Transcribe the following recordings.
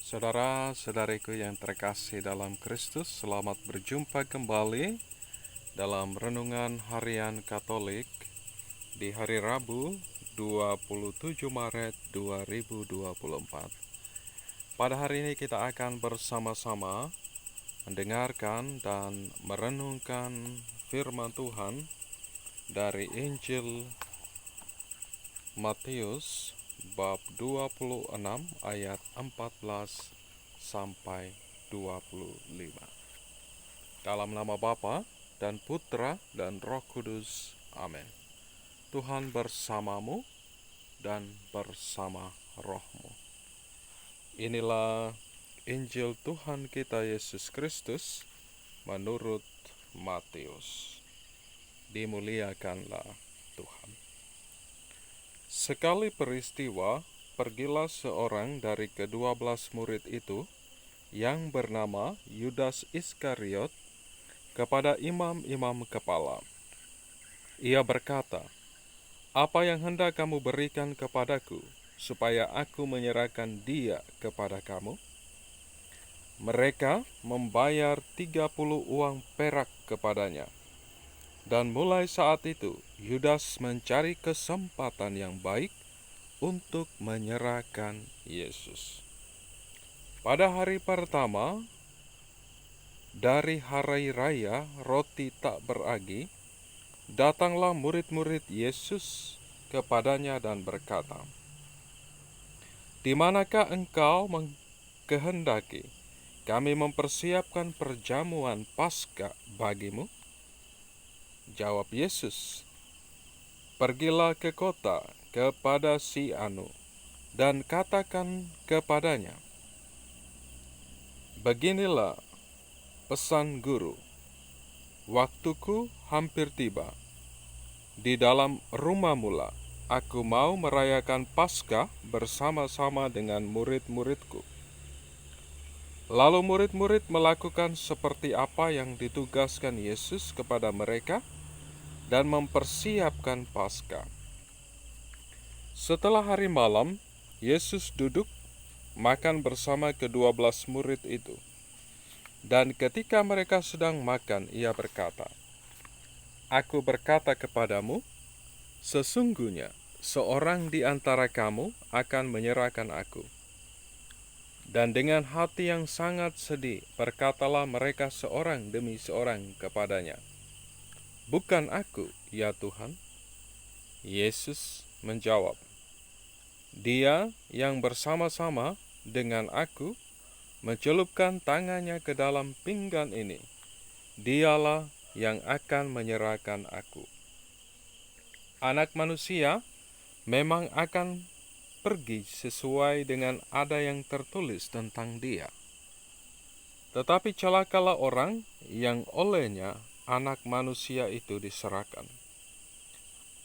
Saudara-saudariku yang terkasih dalam Kristus, selamat berjumpa kembali dalam Renungan Harian Katolik di hari Rabu 27 Maret 2024. Pada hari ini kita akan bersama-sama mendengarkan dan merenungkan firman Tuhan dari Injil Matius bab 26 ayat 14 sampai 25. Dalam nama Bapa dan Putra dan Roh Kudus. Amin. Tuhan bersamamu dan bersama rohmu. Inilah Injil Tuhan kita Yesus Kristus menurut Matius. Dimuliakanlah Tuhan. Sekali peristiwa, pergilah seorang dari ke-12 murid itu, yang bernama Yudas Iskariot, kepada imam-imam kepala. Ia berkata, "Apa yang hendak kamu berikan kepadaku, supaya aku menyerahkan dia kepada kamu?" Mereka membayar 30 uang perak kepadanya. Dan mulai saat itu, Yudas mencari kesempatan yang baik untuk menyerahkan Yesus. Pada hari pertama dari hari raya roti tak beragi, datanglah murid-murid Yesus kepadanya dan berkata, "Di manakah engkau mengkehendaki kami mempersiapkan perjamuan Paskah bagimu?" Jawab Yesus, "Pergilah ke kota kepada si Anu, dan katakan kepadanya, beginilah pesan guru, waktuku hampir tiba. Di dalam rumah mula, aku mau merayakan Paskah bersama-sama dengan murid-muridku." Lalu murid-murid melakukan seperti apa yang ditugaskan Yesus kepada mereka dan mempersiapkan Paskah. Setelah hari malam, Yesus duduk makan bersama ke-12 murid itu. Dan ketika mereka sedang makan, ia berkata, "Aku berkata kepadamu, sesungguhnya seorang di antara kamu akan menyerahkan aku." Dan dengan hati yang sangat sedih, berkatalah mereka seorang demi seorang kepadanya, "Bukan aku, ya Tuhan." Yesus menjawab, "Dia yang bersama-sama dengan aku mencelupkan tangannya ke dalam pinggan ini, dialah yang akan menyerahkan aku. Anak manusia memang akan pergi sesuai dengan ada yang tertulis tentang dia. Tetapi celakalah orang yang olehnya anak manusia itu diserahkan.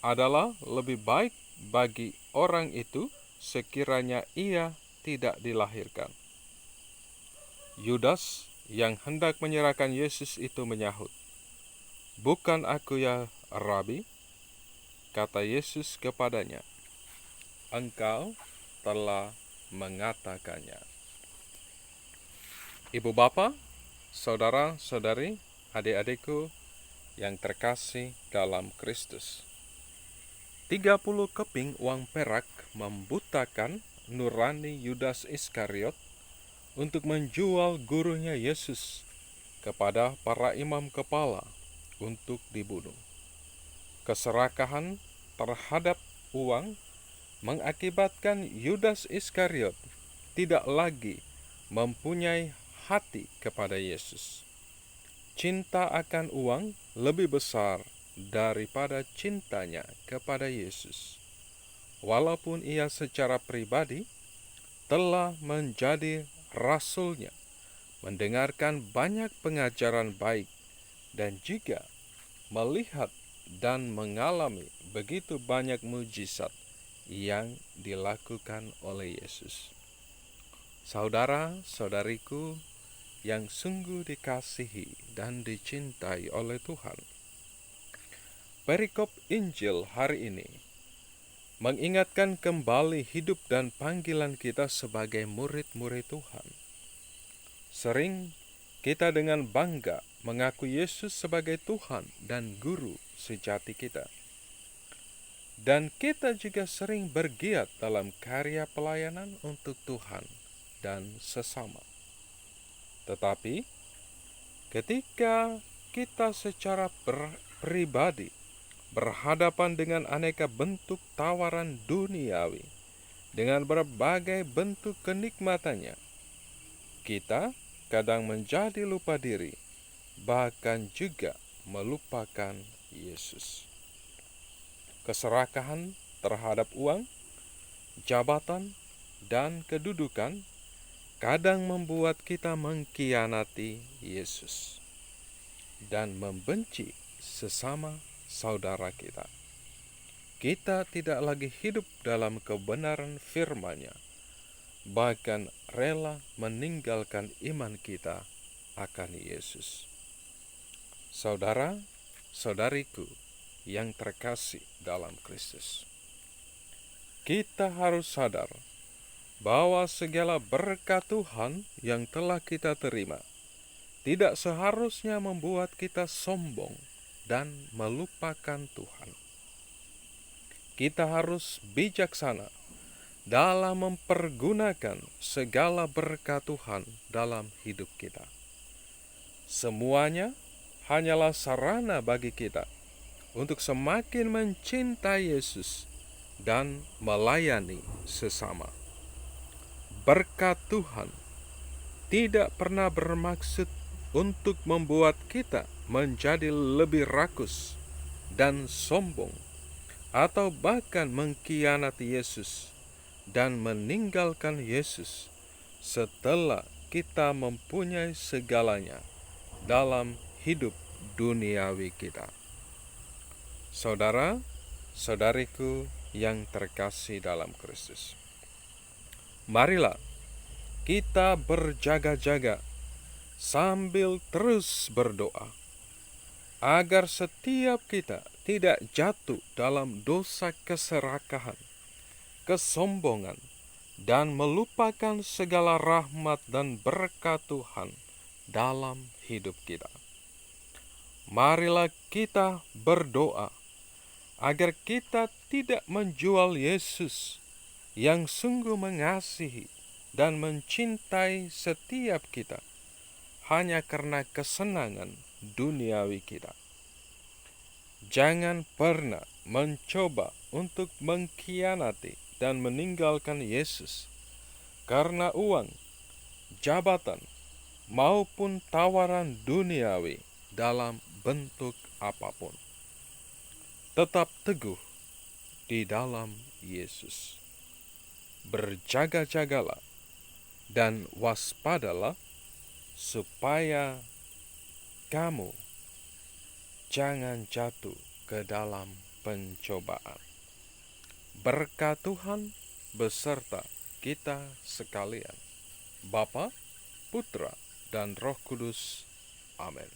Adalah lebih baik bagi orang itu sekiranya ia tidak dilahirkan." Yudas yang hendak menyerahkan Yesus itu menyahut, "Bukan aku, ya Rabi?" Kata Yesus kepadanya, "Engkau telah mengatakannya." Ibu bapa, saudara-saudari, adik-adikku yang terkasih dalam Kristus. 30 keping uang perak membutakan nurani Yudas Iskariot untuk menjual gurunya Yesus kepada para imam kepala untuk dibunuh. Keserakahan terhadap uang mengakibatkan Yudas Iskariot tidak lagi mempunyai hati kepada Yesus. Cinta akan uang lebih besar daripada cintanya kepada Yesus. Walaupun ia secara pribadi telah menjadi rasulnya, mendengarkan banyak pengajaran baik, dan juga melihat dan mengalami begitu banyak mujizat yang dilakukan oleh Yesus. Saudara-saudariku yang sungguh dikasihi dan dicintai oleh Tuhan, perikop Injil hari ini mengingatkan kembali hidup dan panggilan kita sebagai murid-murid Tuhan. Sering kita dengan bangga mengaku Yesus sebagai Tuhan dan Guru sejati kita. Dan kita juga sering bergiat dalam karya pelayanan untuk Tuhan dan sesama. Tetapi, ketika kita secara pribadi berhadapan dengan aneka bentuk tawaran duniawi, dengan berbagai bentuk kenikmatannya, kita kadang menjadi lupa diri, bahkan juga melupakan Yesus. Keserakahan terhadap uang, jabatan, dan kedudukan kadang membuat kita mengkhianati Yesus dan membenci sesama saudara kita. Kita tidak lagi hidup dalam kebenaran firman-Nya, bahkan rela meninggalkan iman kita akan Yesus. Saudara, saudariku yang terkasih dalam Kristus, kita harus sadar bahwa segala berkat Tuhan yang telah kita terima tidak seharusnya membuat kita sombong dan melupakan Tuhan. Kita harus bijaksana dalam mempergunakan segala berkat Tuhan dalam hidup kita. Semuanya hanyalah sarana bagi kita untuk semakin mencintai Yesus dan melayani sesama. Berkat Tuhan tidak pernah bermaksud untuk membuat kita menjadi lebih rakus dan sombong, atau bahkan mengkhianati Yesus dan meninggalkan Yesus setelah kita mempunyai segalanya dalam hidup duniawi kita. Saudara, saudariku yang terkasih dalam Kristus, marilah kita berjaga-jaga sambil terus berdoa agar setiap kita tidak jatuh dalam dosa keserakahan, kesombongan, dan melupakan segala rahmat dan berkat Tuhan dalam hidup kita. Marilah kita berdoa agar kita tidak menjual Yesus yang sungguh mengasihi dan mencintai setiap kita hanya karena kesenangan duniawi kita. Jangan pernah mencoba untuk mengkhianati dan meninggalkan Yesus karena uang, jabatan, maupun tawaran duniawi dalam bentuk apapun. Tetap teguh di dalam Yesus. Berjaga-jagalah dan waspadalah supaya kamu jangan jatuh ke dalam pencobaan. Berkat Tuhan beserta kita sekalian. Bapa, Putra, dan Roh Kudus. Amin.